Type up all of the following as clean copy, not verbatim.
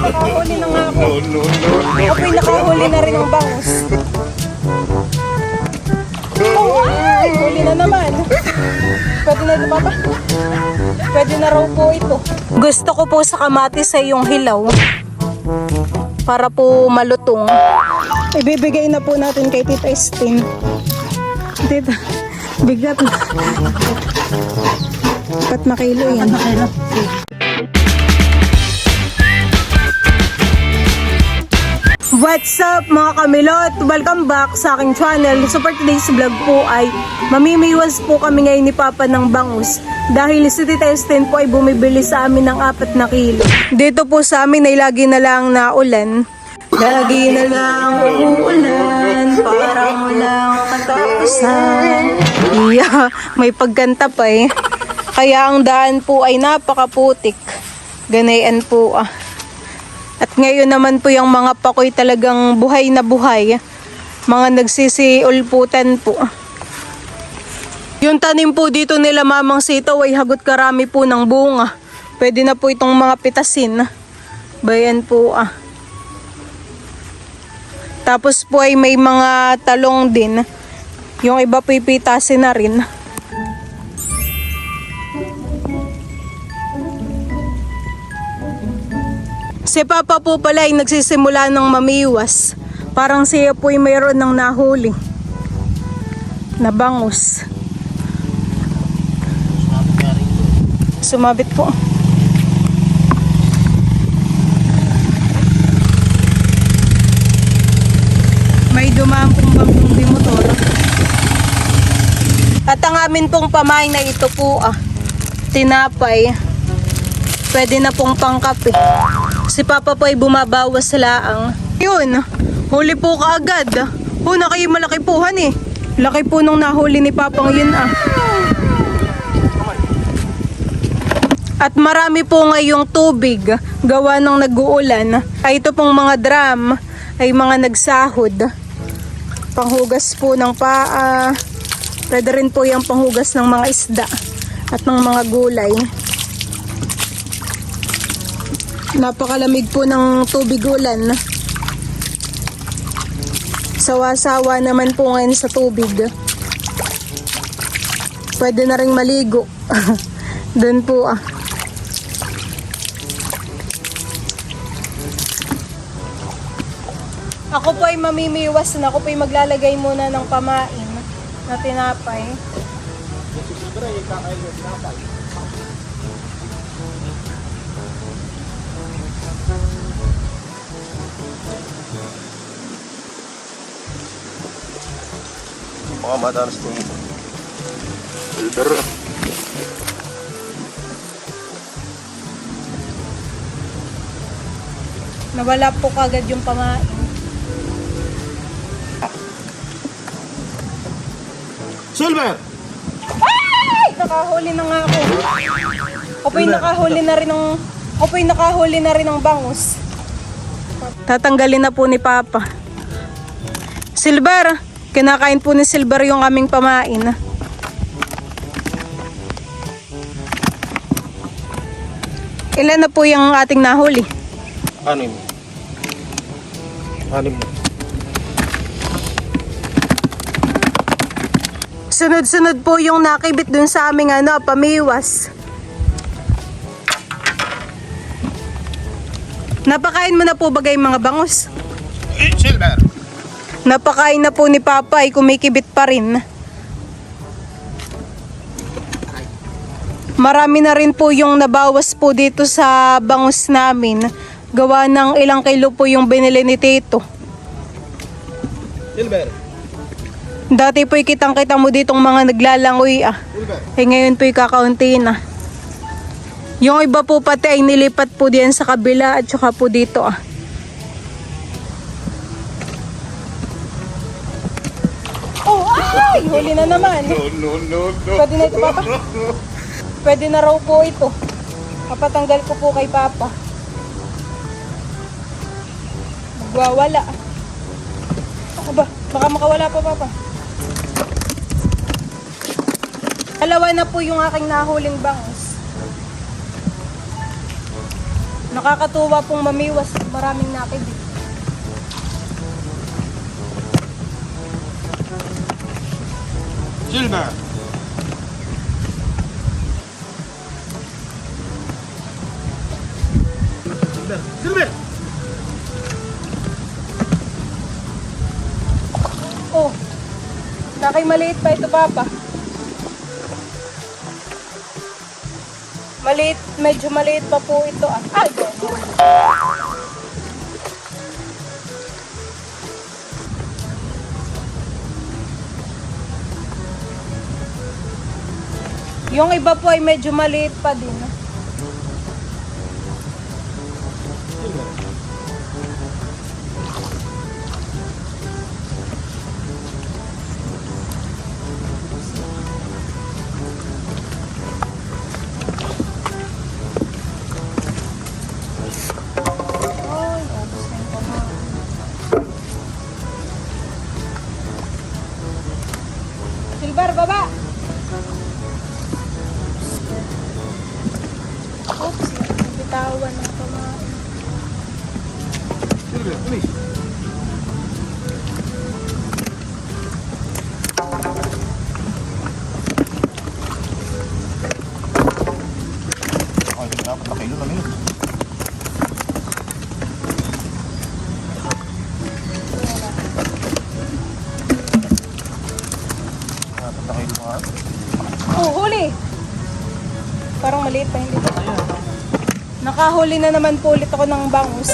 Nakahuli na nga ako. Apoy, nakahuli na rin ang bangus. Oh, ay! Huli na naman. Pwede na ba? Pwede na raw po ito. Gusto ko po sa kamatis ay yung hilaw. Para po malutong. Ibibigay na po natin kay Tita Estin. Tita, bigat na. Pat makilo yan. What's up mga kamilot? Welcome back sa aking channel. So for today's vlog po ay mamimiwas po kami ngayon ni Papa ng bangus. Dahil si Tita Estin po ay bumibili sa amin ng 4 na kilo. Dito po sa amin ay lagi na lang na ulan. Lagi na lang uulan, parang walang katapusan. Yeah, may pagkanta pa eh. Kaya ang daan po ay napakaputik. Ganayan po ah. At ngayon naman po yung mga pakoy talagang buhay na buhay. Mga nagsisiulputan po. Yung tanim po dito nila Mamang Sitaw ay hagot karami po ng bunga. Pwede na po itong mga pitasin. Bayan po ah. Tapos po ay may mga talong din. Yung iba po ipitasin na rin. Si Papa po pala ay nagsisimula ng mamiwas. Parang siya po ay mayroon ng nahuli na bangus. Sumabit po. May dumaan pong bangkong di motor. At ang amin pong pamain na ito po tinapay. Pwede na pong pangkape. Si Papa po ay bumabawas sa laang. Yun, huli po kaagad. Huna kayo malaki puhan eh. Laki po nung nahuli ni Papang yun At marami po ngayong tubig. Gawa ng nag-uulan. Ay ito pong mga drum ay mga nagsahod. Panghugas po ng paa. Pwede rin po yung panghugas ng mga isda at ng mga gulay. Napakalamig po ng tubig ulan. Sawa-sawa naman po ngayon sa tubig. Pwede na ring maligo. Doon po Ako po ay mamimiwas na. Ako po ay maglalagay muna ng pamain na tinapay. Mga madalas po ito. Filter. Nawala po kagad yung pamain. Silver! Ay! Nakahuli na nga ako. Apoy, nakahuli na rin ng bangus. Tatanggalin na po ni Papa. Silver! Kinakain po ni Silver yung aming pamain. Ilan na po yung ating nahuli? 6. 6. Sunod-sunod po yung nakibit dun sa aming pamiwas. Napakain mo na po bagay mga bangus? Silver! Napakain na po ni Papa ay kumikibit pa rin. Marami na rin po yung nabawas po dito sa bangus namin. Gawa ng ilang kilo po yung binili ni Tito. Silver! Dati po kitang-kita mo ditong mga naglalangoy Eh ngayon po kakaunti na. Yung iba po pati ay nilipat po diyan sa kabila at saka po dito Oh, ay! Huli na naman. No. Pwede na ito, Papa? Pwede na raw po ito. Papatanggal ko po kay Papa. Magwawala. Ako ba? Baka makawala pa, Papa. Dalawa na po yung aking nahuling bangus. Nakakatuwa pong mamiwas. Maraming nakid. Silver. Silver. Oh, nakay maliit pa ito, Papa. Maliit, medyo maliit pa po ito. Ay, yung iba po ay medyo maliit pa din. Ay, ubos na yung pamain. Silver, baba! Oops, bitawan ng pamain. Silver, please. Ay, dapat na kilo lang yun. Dapat na kilo nga. Oh, huli! Parang maliit pa, hindi pa. Nakahuli na naman po ulit ako ng bangus.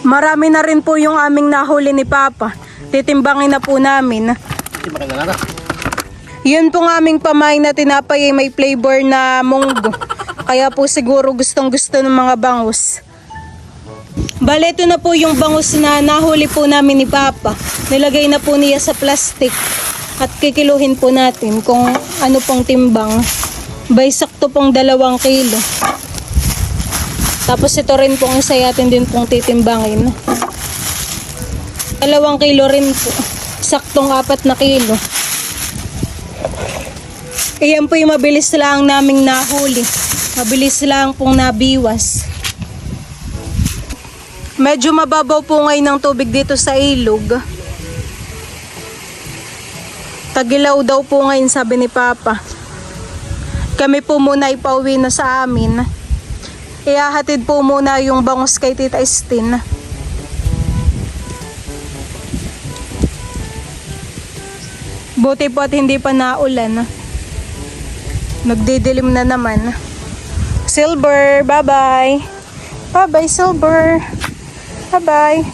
Marami na rin po yung aming nahuli ni Papa. Titimbangin na po namin. Hindi makinalala. Yun pong aming pamain na tinapay ay may flavor na munggo. Kaya po siguro gustong gusto ng mga bangus. Bale, ito na po yung bangus na nahuli po namin ni Papa. Nilagay na po niya sa plastic. At kikiluhin po natin kung ano pong timbang. By sakto pong 2 kilo. Tapos ito rin pong isa yatin din pong titimbangin. 2 kilo rin po. Saktong 4 na kilo. Iyan po yung mabilis lang naming nahuli. Mabilis lang pong nabiwas. Medyo mababaw po ngayon ng tubig dito sa ilog. Tagilaw daw po ngayon, sabi ni Papa. Kami po muna ipauwi na sa amin. Ihahatid po muna yung bangus kay Tita Estin. Buti po at hindi pa naulan. Nagdidilim na naman. Silver, bye-bye. Bye-bye, Silver. Bye-bye.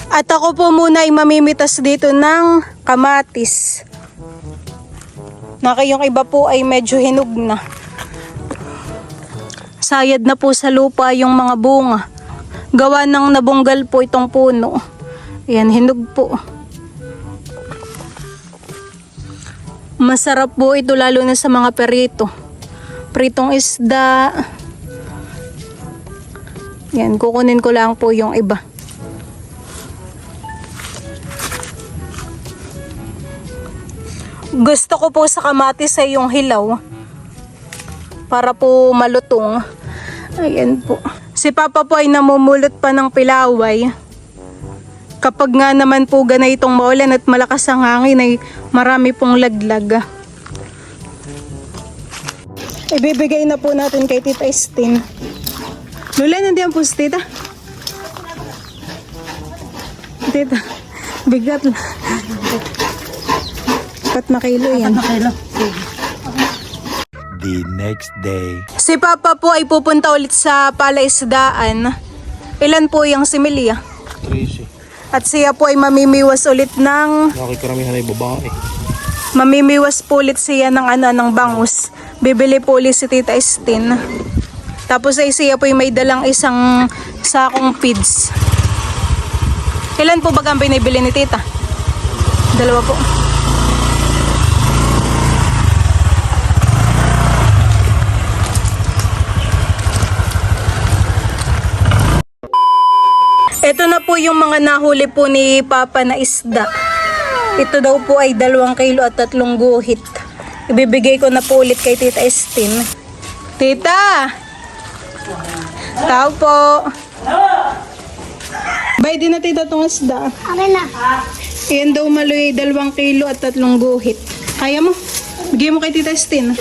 At ako po muna ay mamimitas dito ng kamatis. Na kayong iba po ay medyo hinog na. Sayad na po sa lupa yung mga bunga. Gawa ng nabunggal po itong puno. Ayan, hinog po. Masarap po ito lalo na sa mga perito. Pritong isda. Yan, kukunin ko lang po yung iba. Gusto ko po sa kamatis ay yung hilaw. Para po malutong. Ayan po. Si Papa po ay namumulot pa ng pilaway. Kapag nga naman po ganitong maulan at malakas ang hangin ay marami pong laglag. Ibibigay na po natin kay Tita Estin. Lula, nandiyan po si Tita. Tita, bigat lang. 4 na kilo yan. 4 na kilo. The next day. Si Papa po ay pupunta ulit sa palaisdaan. Ilan po yung similya? 13. At siya po ay mamimiwas ulit ng... Nakikaramihan ay babae. Mamimiwas po ulit siya ng bangus. Bibili po ulit si Tita Estin. Tapos ay siya po ay may dalang isang sakong feeds. Ilan po ba ang binibili ni Tita? 2 po. Ito na po yung mga nahuli po ni Papa na isda. Ito daw po ay 2 kilo at 3 guhit. ibibigay ko na po ulit kay Tita Estine. Tita! Tao po. Bay din na tita itong isda. Akin na. Iyan daw maloy 2 kilo at 3 guhit. Kaya mo? Bigay mo kay Tita Estine.